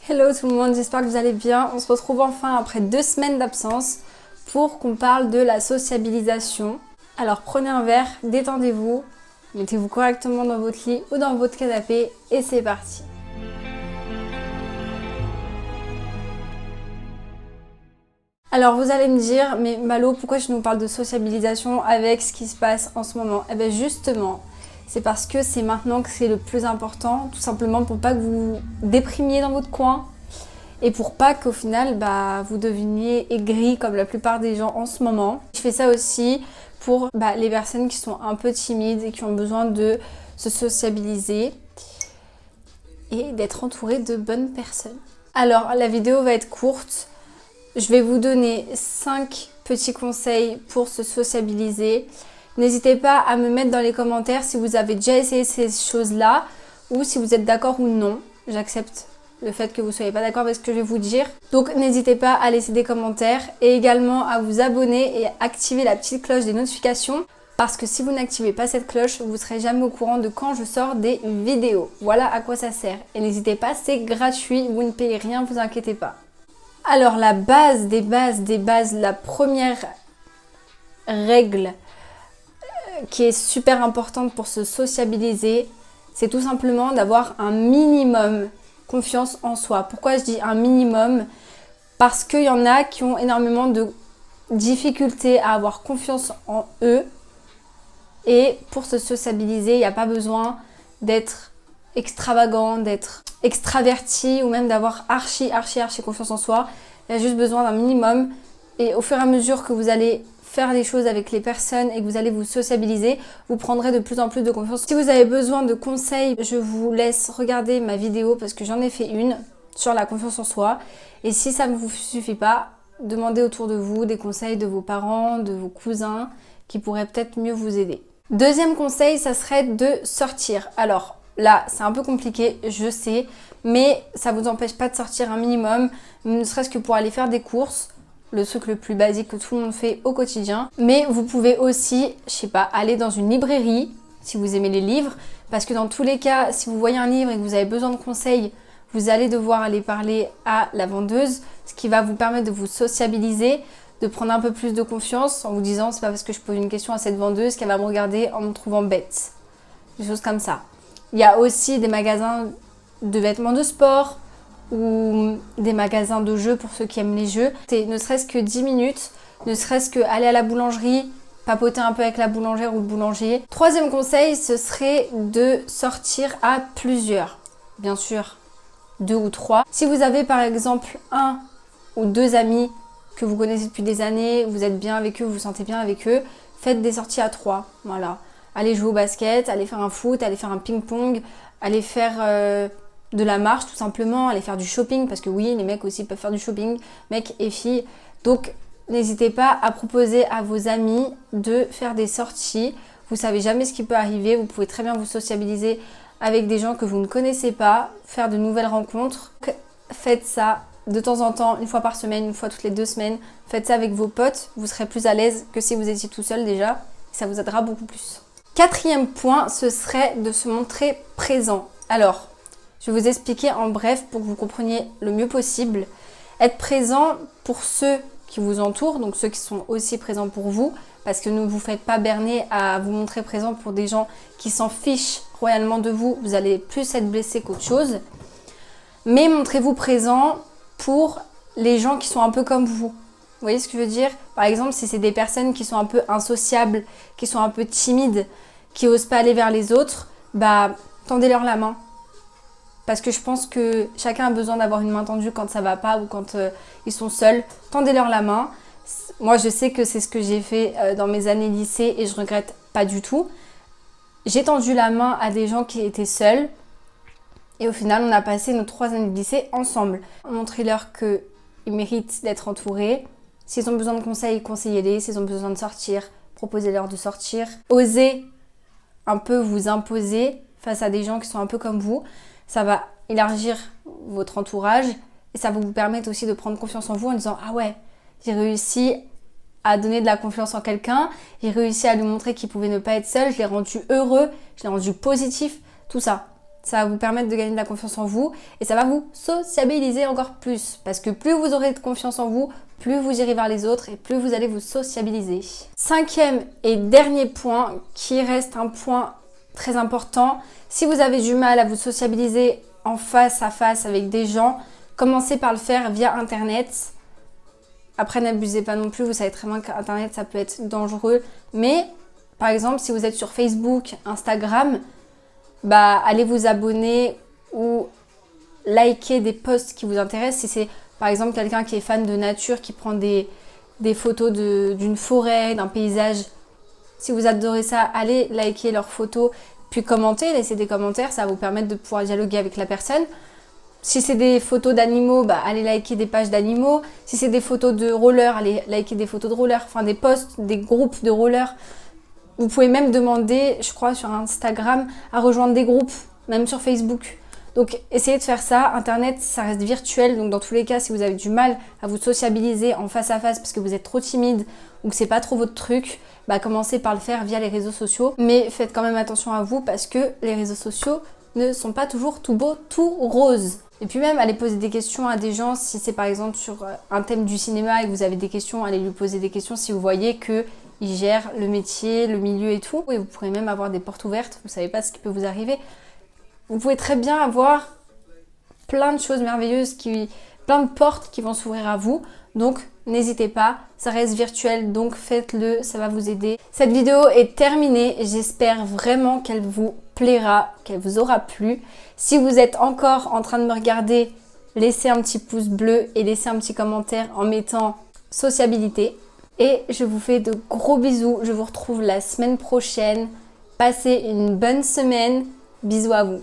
Hello tout le monde, j'espère que vous allez bien. On se retrouve enfin après 2 semaines d'absence pour qu'on parle de la sociabilisation. Alors prenez un verre, détendez-vous, mettez-vous correctement dans votre lit ou dans votre canapé et c'est parti. Alors vous allez me dire, mais Malo, pourquoi je nous parle de sociabilisation avec ce qui se passe en ce moment? Eh bien justement, c'est parce que c'est maintenant que c'est le plus important, tout simplement pour pas que vous vous déprimiez dans votre coin et pour pas qu'au final vous deveniez aigris comme la plupart des gens en ce moment. Je fais ça aussi pour les personnes qui sont un peu timides et qui ont besoin de se sociabiliser et d'être entourées de bonnes personnes. Alors la vidéo va être courte. Je vais vous donner 5 petits conseils pour se sociabiliser. N'hésitez pas à me mettre dans les commentaires si vous avez déjà essayé ces choses-là ou si vous êtes d'accord ou non. J'accepte le fait que vous ne soyez pas d'accord avec ce que je vais vous dire. Donc n'hésitez pas à laisser des commentaires et également à vous abonner et activer la petite cloche des notifications parce que si vous n'activez pas cette cloche, vous ne serez jamais au courant de quand je sors des vidéos. Voilà à quoi ça sert. Et n'hésitez pas, c'est gratuit, vous ne payez rien, vous inquiétez pas. Alors la base des bases, la première règle qui est super importante pour se sociabiliser, c'est tout simplement d'avoir un minimum confiance en soi. Pourquoi je dis un minimum? Parce qu'il y en a qui ont énormément de difficultés à avoir confiance en eux. Et pour se sociabiliser, il n'y a pas besoin d'être extravagant, d'être extraverti ou même d'avoir archi confiance en soi. Il y a juste besoin d'un minimum. Et au fur et à mesure que vous allez faire des choses avec les personnes et que vous allez vous sociabiliser, vous prendrez de plus en plus de confiance. Si vous avez besoin de conseils, je vous laisse regarder ma vidéo parce que j'en ai fait une sur la confiance en soi. Et si ça ne vous suffit pas, demandez autour de vous des conseils de vos parents, de vos cousins qui pourraient peut-être mieux vous aider. Deuxième conseil, ça serait de sortir. Alors là, c'est un peu compliqué, je sais, mais ça ne vous empêche pas de sortir un minimum, ne serait-ce que pour aller faire des courses, le truc le plus basique que tout le monde fait au quotidien. Mais vous pouvez aussi, je sais pas, aller dans une librairie, si vous aimez les livres, parce que dans tous les cas, si vous voyez un livre et que vous avez besoin de conseils, vous allez devoir aller parler à la vendeuse, ce qui va vous permettre de vous sociabiliser, de prendre un peu plus de confiance en vous disant c'est pas parce que je pose une question à cette vendeuse qu'elle va me regarder en me trouvant bête. Des choses comme ça. Il y a aussi des magasins de vêtements de sport ou des magasins de jeux pour ceux qui aiment les jeux. Ne serait-ce que 10 minutes, ne serait-ce que aller à la boulangerie, papoter un peu avec la boulangère ou le boulanger. Troisième conseil, ce serait de sortir à plusieurs. Bien sûr, 2 ou 3. Si vous avez par exemple 1 ou 2 amis que vous connaissez depuis des années, vous êtes bien avec eux, vous vous sentez bien avec eux, faites des sorties à 3. Voilà. Allez jouer au basket, allez faire un foot, allez faire un ping-pong, allez faire de la marche tout simplement, allez faire du shopping, parce que oui, les mecs aussi peuvent faire du shopping, mecs et filles. Donc n'hésitez pas à proposer à vos amis de faire des sorties. Vous savez jamais ce qui peut arriver, vous pouvez très bien vous sociabiliser avec des gens que vous ne connaissez pas, faire de nouvelles rencontres. Faites ça de temps en temps, une fois par semaine, une fois toutes les 2 semaines. Faites ça avec vos potes, vous serez plus à l'aise que si vous étiez tout seul déjà. Ça vous aidera beaucoup plus. Quatrième point, ce serait de se montrer présent. Alors, je vais vous expliquer en bref pour que vous compreniez le mieux possible. Être présent pour ceux qui vous entourent, donc ceux qui sont aussi présents pour vous, parce que ne vous faites pas berner à vous montrer présent pour des gens qui s'en fichent royalement de vous. Vous allez plus être blessé qu'autre chose. Mais montrez-vous présent pour les gens qui sont un peu comme vous. Vous voyez ce que je veux dire? Par exemple, si c'est des personnes qui sont un peu insociables, qui sont un peu timides, qui n'osent pas aller vers les autres, tendez-leur la main. Parce que je pense que chacun a besoin d'avoir une main tendue quand ça va pas ou quand ils sont seuls. Tendez-leur la main. Moi, je sais que c'est ce que j'ai fait dans mes années lycée et je regrette pas du tout. J'ai tendu la main à des gens qui étaient seuls. Et au final, on a passé nos 3 années de lycée ensemble. Montrez-leur qu'ils méritent d'être entourés. S'ils ont besoin de conseils, conseillez-les. S'ils ont besoin de sortir, proposez-leur de sortir. Osez un peu vous imposer face à des gens qui sont un peu comme vous. Ça va élargir votre entourage et ça va vous permettre aussi de prendre confiance en vous en disant « Ah ouais, j'ai réussi à donner de la confiance en quelqu'un, j'ai réussi à lui montrer qu'il pouvait ne pas être seul, je l'ai rendu heureux, je l'ai rendu positif. » Tout ça. Ça va vous permettre de gagner de la confiance en vous et ça va vous sociabiliser encore plus. Parce que plus vous aurez de confiance en vous, plus vous irez vers les autres et plus vous allez vous sociabiliser. 5e et dernier point, qui reste un point très important. Si vous avez du mal à vous sociabiliser en face à face avec des gens, commencez par le faire via Internet. Après, n'abusez pas non plus, vous savez très bien qu'Internet, ça peut être dangereux. Mais, par exemple, si vous êtes sur Facebook, Instagram, allez vous abonner ou liker des posts qui vous intéressent. Si c'est par exemple quelqu'un qui est fan de nature, qui prend des photos d'une forêt, d'un paysage, si vous adorez ça, allez liker leurs photos, puis commenter, laisser des commentaires, ça va vous permettre de pouvoir dialoguer avec la personne. Si c'est des photos d'animaux, allez liker des pages d'animaux. Si c'est des photos de rollers, allez liker des photos de rollers, enfin des posts, des groupes de rollers. Vous pouvez même demander, je crois, sur Instagram, à rejoindre des groupes, même sur Facebook. Donc, essayez de faire ça. Internet, ça reste virtuel. Donc, dans tous les cas, si vous avez du mal à vous sociabiliser en face à face parce que vous êtes trop timide ou que c'est pas trop votre truc, commencez par le faire via les réseaux sociaux. Mais faites quand même attention à vous parce que les réseaux sociaux ne sont pas toujours tout beaux, tout roses. Et puis même, allez poser des questions à des gens. Si c'est par exemple sur un thème du cinéma et que vous avez des questions, allez lui poser des questions si vous voyez que il gère le métier, le milieu et tout. Et vous pourrez même avoir des portes ouvertes. Vous savez pas ce qui peut vous arriver. Vous pouvez très bien avoir plein de choses merveilleuses, plein de portes qui vont s'ouvrir à vous. Donc, n'hésitez pas. Ça reste virtuel, donc faites-le. Ça va vous aider. Cette vidéo est terminée. J'espère vraiment qu'elle vous plaira, qu'elle vous aura plu. Si vous êtes encore en train de me regarder, laissez un petit pouce bleu et laissez un petit commentaire en mettant sociabilité. Et je vous fais de gros bisous. Je vous retrouve la semaine prochaine. Passez une bonne semaine. Bisous à vous.